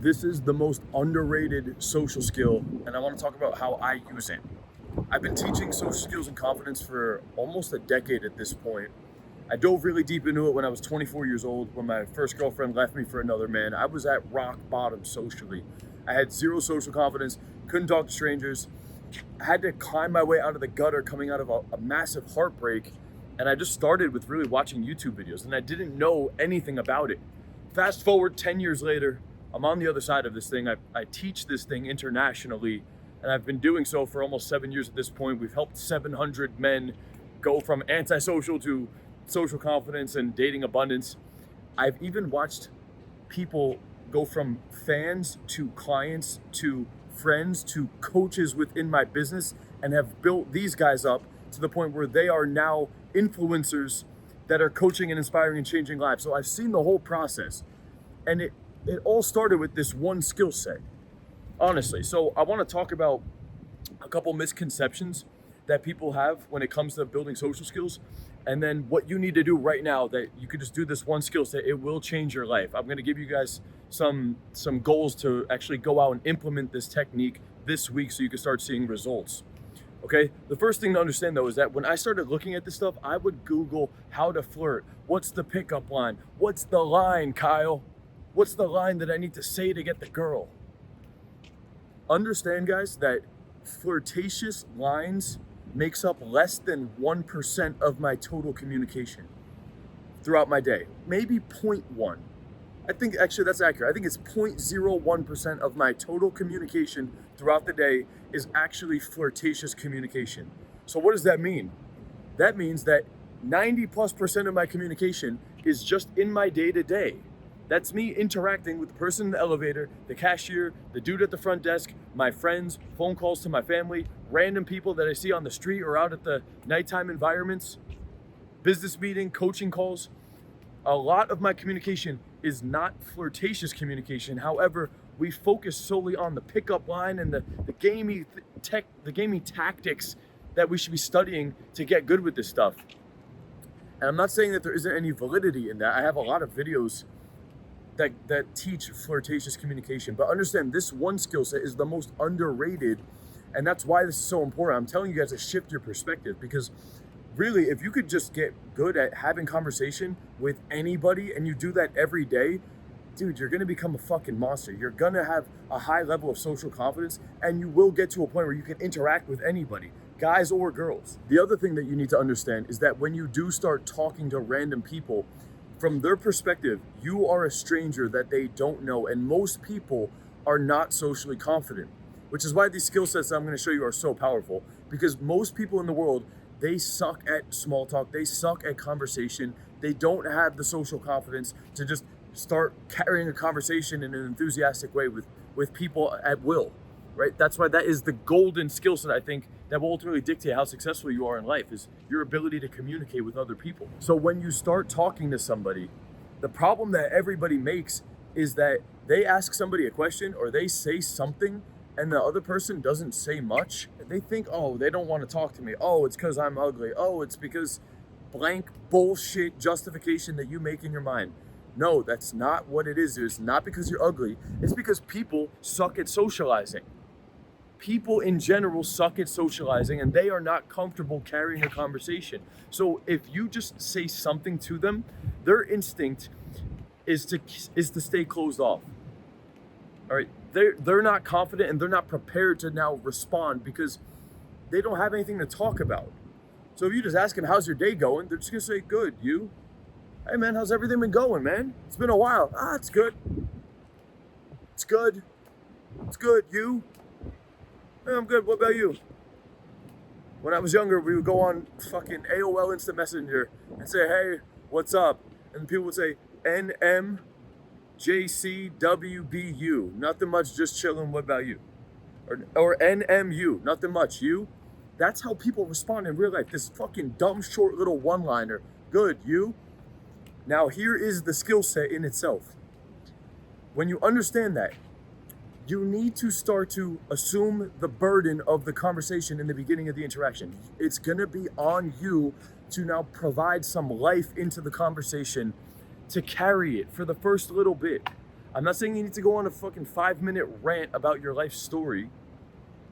This is the most underrated social skill, and I want to talk about how I use it. I've been teaching social skills and confidence for almost a decade at this point. I dove really deep into it when I was 24 years old, when my first girlfriend left me for another man. I was at rock bottom socially. I had zero social confidence, couldn't talk to strangers. I had to climb my way out of the gutter coming out of a massive heartbreak. And I just started with really watching YouTube videos, and I didn't know anything about it. Fast forward 10 years later, I'm on the other side of this thing. I teach this thing internationally, and I've been doing so for almost 7 years at this point. We've helped 700 men go from antisocial to social confidence and dating abundance. I've even watched people go from fans to clients to friends to coaches within my business, and have built these guys up to the point where they are now influencers that are coaching and inspiring and changing lives. So I've seen the whole process, and it all started with this one skill set, honestly. So I want to talk about a couple misconceptions that people have when it comes to building social skills, and then what you need to do right now that you could just do this one skill set. It will change your life. I'm going to give you guys some goals to actually go out and implement this technique this week so you can start seeing results. Okay, the first thing to understand though is that when I started looking at this stuff, I would Google how to flirt. What's the pickup line? What's the line, Kyle? What's the line that I need to say to get the girl? Understand, guys, that flirtatious lines makes up less than 1% of my total communication throughout my day. Maybe 0.1. I think actually that's accurate. I think it's 0.01% of my total communication throughout the day is actually flirtatious communication. So what does that mean? That means that 90+% of my communication is just in my day-to-day. That's me interacting with the person in the elevator, the cashier, the dude at the front desk, my friends, phone calls to my family, random people that I see on the street or out at the nighttime environments, business meeting, coaching calls. A lot of my communication is not flirtatious communication. However, we focus solely on the pickup line and the gamey tactics that we should be studying to get good with this stuff. And I'm not saying that there isn't any validity in that. I have a lot of videos that teach flirtatious communication, but understand this one skill set is the most underrated, and that's why this is so important. I'm telling you guys to shift your perspective, because really, if you could just get good at having conversation with anybody and you do that every day, dude, you're gonna become a fucking monster. You're gonna have a high level of social confidence, and you will get to a point where you can interact with anybody, guys or girls. The other thing that you need to understand is that when you do start talking to random people, from their perspective, you are a stranger that they don't know, and most people are not socially confident, which is why these skill sets that I'm gonna show you are so powerful, because most people in the world, they suck at small talk, they suck at conversation, they don't have the social confidence to just start carrying a conversation in an enthusiastic way with people at will, right? That's why that is the golden skill set, I think, that will ultimately dictate how successful you are in life, is your ability to communicate with other people. So when you start talking to somebody, the problem that everybody makes is that they ask somebody a question or they say something and the other person doesn't say much. They think, oh, they don't want to talk to me. Oh, it's because I'm ugly. Oh, it's because blank bullshit justification that you make in your mind. No, that's not what it is. It's not because you're ugly. It's because people suck at socializing. People in general suck at socializing, and they are not comfortable carrying a conversation. So if you just say something to them, their instinct is to stay closed off. All right, they're not confident and they're not prepared to now respond because they don't have anything to talk about. So if you just ask them, how's your day going? They're just gonna say, good. You? Hey man, how's everything been going, man? It's been a while. It's good. It's good. It's good. You? Hey, I'm good. What about you? When I was younger, we would go on fucking AOL Instant Messenger and say, hey, what's up? And people would say, NMJCWBU. Nothing much, just chilling. What about you? Or NMU. Nothing much. You? That's how people respond in real life. This fucking dumb, short little one-liner. Good. You? Now, here is the skill set in itself. When you understand that, you need to start to assume the burden of the conversation in the beginning of the interaction. It's gonna be on you to now provide some life into the conversation to carry it for the first little bit. I'm not saying you need to go on a fucking 5-minute rant about your life story.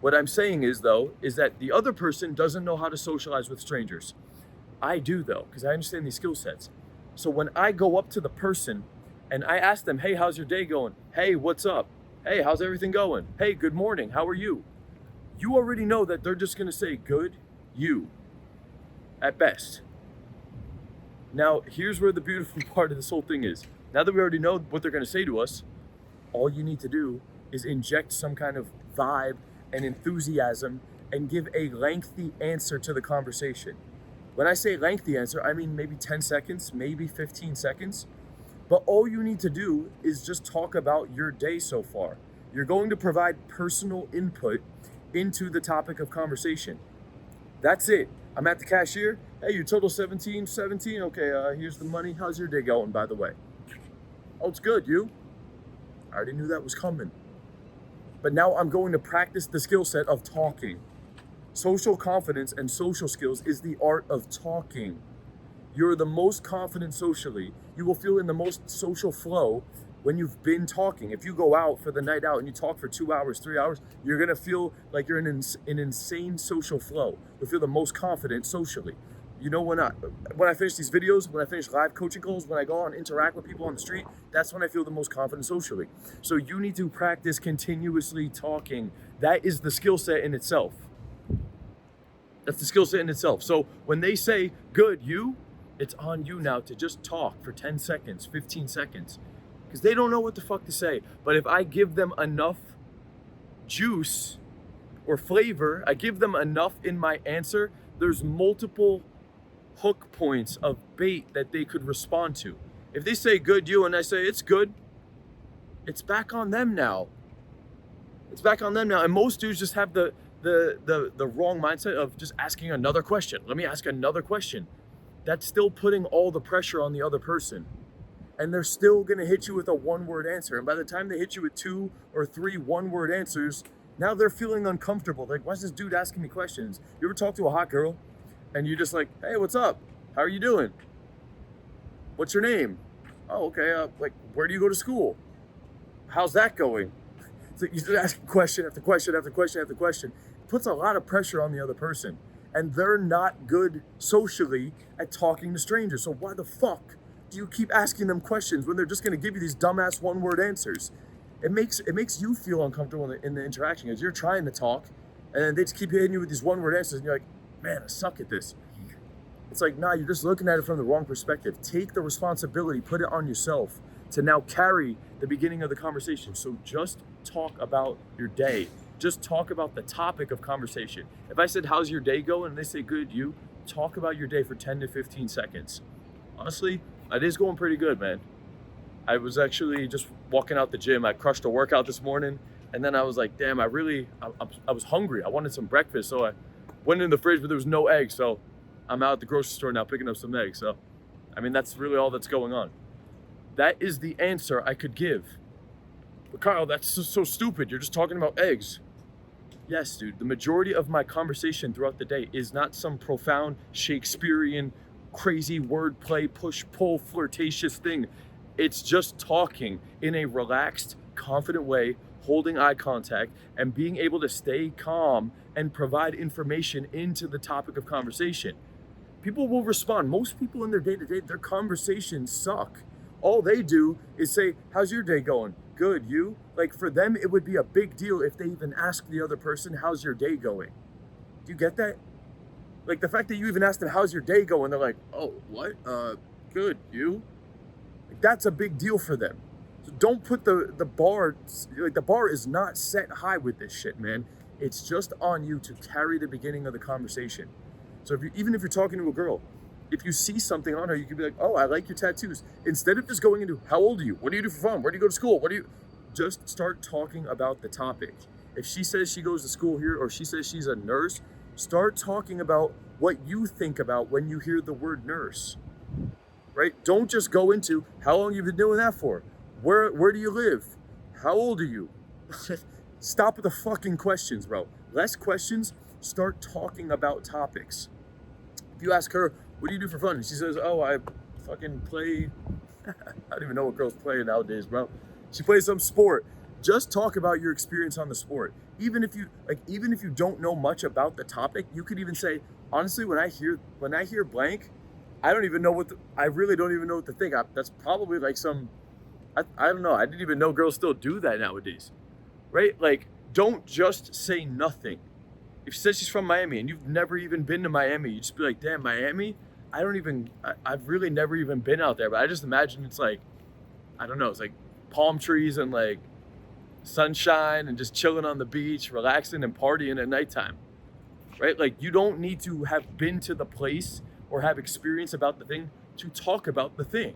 What I'm saying is, though, is that the other person doesn't know how to socialize with strangers. I do, though, because I understand these skill sets. So when I go up to the person and I ask them, hey, how's your day going? Hey, what's up? Hey, how's everything going? Hey, good morning. How are you? You already know that they're just going to say good, you, at best. Now, here's where the beautiful part of this whole thing is. Now that we already know what they're going to say to us, all you need to do is inject some kind of vibe and enthusiasm and give a lengthy answer to the conversation. When I say lengthy answer, I mean maybe 10 seconds, maybe 15 seconds. But all you need to do is just talk about your day so far. You're going to provide personal input into the topic of conversation. That's it. I'm at the cashier. Hey, your total 17. Okay, here's the money. How's your day going, by the way? Oh, it's good. You? I already knew that was coming. But now I'm going to practice the skill set of talking. Social confidence and social skills is the art of talking. You're the most confident socially. You will feel in the most social flow when you've been talking. If you go out for the night out and you talk for 2 hours, 3 hours, you're gonna feel like you're in an insane social flow. You'll feel the most confident socially. You know, when I finish these videos, when I finish live coaching calls, when I go out and interact with people on the street, that's when I feel the most confident socially. So you need to practice continuously talking. That is the skill set in itself. That's the skill set in itself. So when they say, good, you, it's on you now to just talk for 10 seconds, 15 seconds. Because they don't know what the fuck to say. But if I give them enough juice or flavor, I give them enough in my answer, there's multiple hook points of bait that they could respond to. If they say good, you, and I say it's good, it's back on them now. It's back on them now. And most dudes just have the wrong mindset of just asking another question. Let me ask another question. That's still putting all the pressure on the other person. And they're still gonna hit you with a one-word answer. And by the time they hit you with 2 or 3 one-word answers, now they're feeling uncomfortable. Like, why is this dude asking me questions? You ever talk to a hot girl and you're just like, hey, what's up? How are you doing? What's your name? Oh, okay. Like, where do you go to school? How's that going? So you start asking question after question after question after question. It puts a lot of pressure on the other person. And they're not good socially at talking to strangers. So why the fuck do you keep asking them questions when they're just gonna give you these dumbass one-word answers? It makes you feel uncomfortable in the interaction because you're trying to talk and then they just keep hitting you with these one-word answers and you're like, man, I suck at this. It's like, nah, you're just looking at it from the wrong perspective. Take the responsibility, put it on yourself to now carry the beginning of the conversation. So just talk about your day. Just talk about the topic of conversation. If I said, how's your day going? And they say, good, you, talk about your day for 10 to 15 seconds. Honestly, it is going pretty good, man. I was actually just walking out the gym. I crushed a workout this morning. And then I was like, damn, I was hungry. I wanted some breakfast. So I went in the fridge, but there was no eggs. So I'm out at the grocery store now picking up some eggs. So, I mean, that's really all that's going on. That is the answer I could give. But Kyle, that's so stupid. You're just talking about eggs. Yes, dude. The majority of my conversation throughout the day is not some profound Shakespearean, crazy wordplay, push-pull, flirtatious thing. It's just talking in a relaxed, confident way, holding eye contact, and being able to stay calm and provide information into the topic of conversation. People will respond. Most people in their day-to-day, their conversations suck. All they do is say, how's your day going? Good, you? Like, for them, it would be a big deal if they even ask the other person, how's your day going? Do you get that? Like, the fact that you even ask them, how's your day going? They're like, oh, what? Good, you? Like, that's a big deal for them. So don't put the bar, like, the bar is not set high with this shit, man. It's just on you to carry the beginning of the conversation. So even if you're talking to a girl, if you see something on her, you could be like, oh, I like your tattoos. Instead of just going into, how old are you? What do you do for fun? Where do you go to school? Just start talking about the topic. If she says she goes to school here or she says she's a nurse, start talking about what you think about when you hear the word nurse, right? Don't just go into, how long you've been doing that for? Where do you live? How old are you? Stop with the fucking questions, bro. Less questions, start talking about topics. If you ask her, what do you do for fun? And she says, oh, I fucking play. I don't even know what girls play nowadays, bro. She plays some sport. Just talk about your experience on the sport. Even if you don't know much about the topic, you could even say, honestly, when I hear blank, I really don't even know what to think. That's probably like I don't know. I didn't even know girls still do that nowadays, right? Like, don't just say nothing. If she says she's from Miami and you've never even been to Miami, you just be like, damn, Miami? I've really never even been out there, but I just imagine it's like, I don't know, it's like palm trees and like sunshine and just chilling on the beach, relaxing and partying at nighttime, right? Like, you don't need to have been to the place or have experience about the thing to talk about the thing,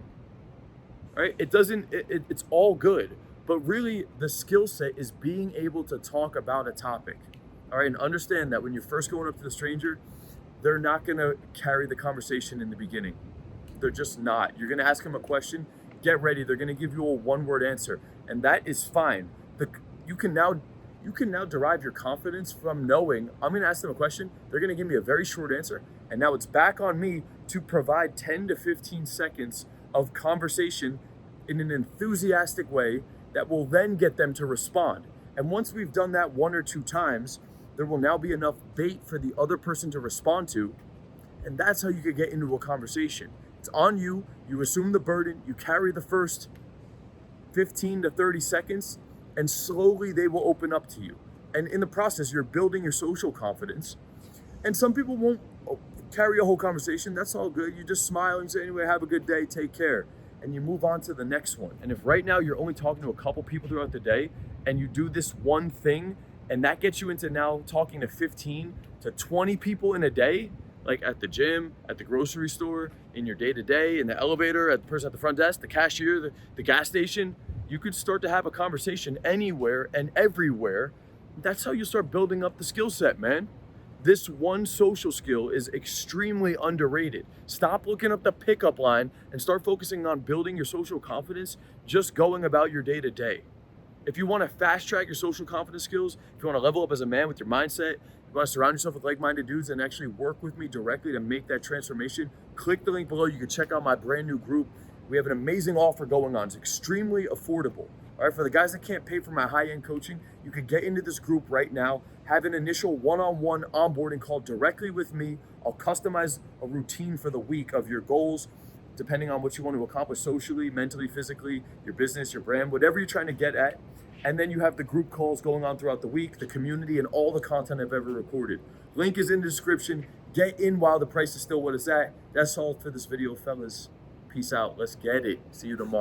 right? It doesn't, it's all good. But really, the skill set is being able to talk about a topic, all right? And understand that when you're first going up to the stranger, they're not gonna carry the conversation in the beginning. They're just not. You're gonna ask them a question, get ready. They're gonna give you a one-word answer, and that is fine. You can now derive your confidence from knowing I'm gonna ask them a question. They're gonna give me a very short answer, and now it's back on me to provide 10 to 15 seconds of conversation in an enthusiastic way that will then get them to respond. And once we've done that one or two times, there will now be enough bait for the other person to respond to. And that's how you could get into a conversation. It's on you. You assume the burden. You carry the first 15 to 30 seconds, and slowly they will open up to you. And in the process, you're building your social confidence. And some people won't carry a whole conversation. That's all good. You just smile and say, anyway, have a good day. Take care. And you move on to the next one. And if right now you're only talking to a couple people throughout the day and you do this one thing, and that gets you into now talking to 15 to 20 people in a day, like at the gym, at the grocery store, in your day-to-day, in the elevator, at the person at the front desk, the cashier, the gas station, you could start to have a conversation anywhere and everywhere. That's how you start building up the skill set, man. This one social skill is extremely underrated. Stop looking up the pickup line and start focusing on building your social confidence, just going about your day-to-day. If you want to fast track your social confidence skills, if you want to level up as a man with your mindset, you want to surround yourself with like-minded dudes and actually work with me directly to make that transformation, click the link below. You can check out my brand new group. We have an amazing offer going on. It's extremely affordable. All right, for the guys that can't pay for my high-end coaching, you can get into this group right now, have an initial one-on-one onboarding call directly with me. I'll customize a routine for the week of your goals, depending on what you want to accomplish socially, mentally, physically, your business, your brand, whatever you're trying to get at. And then you have the group calls going on throughout the week, the community, and all the content I've ever recorded. Link is in the description. Get in while the price is still what it's at. That's all for this video, fellas. Peace out. Let's get it. See you tomorrow.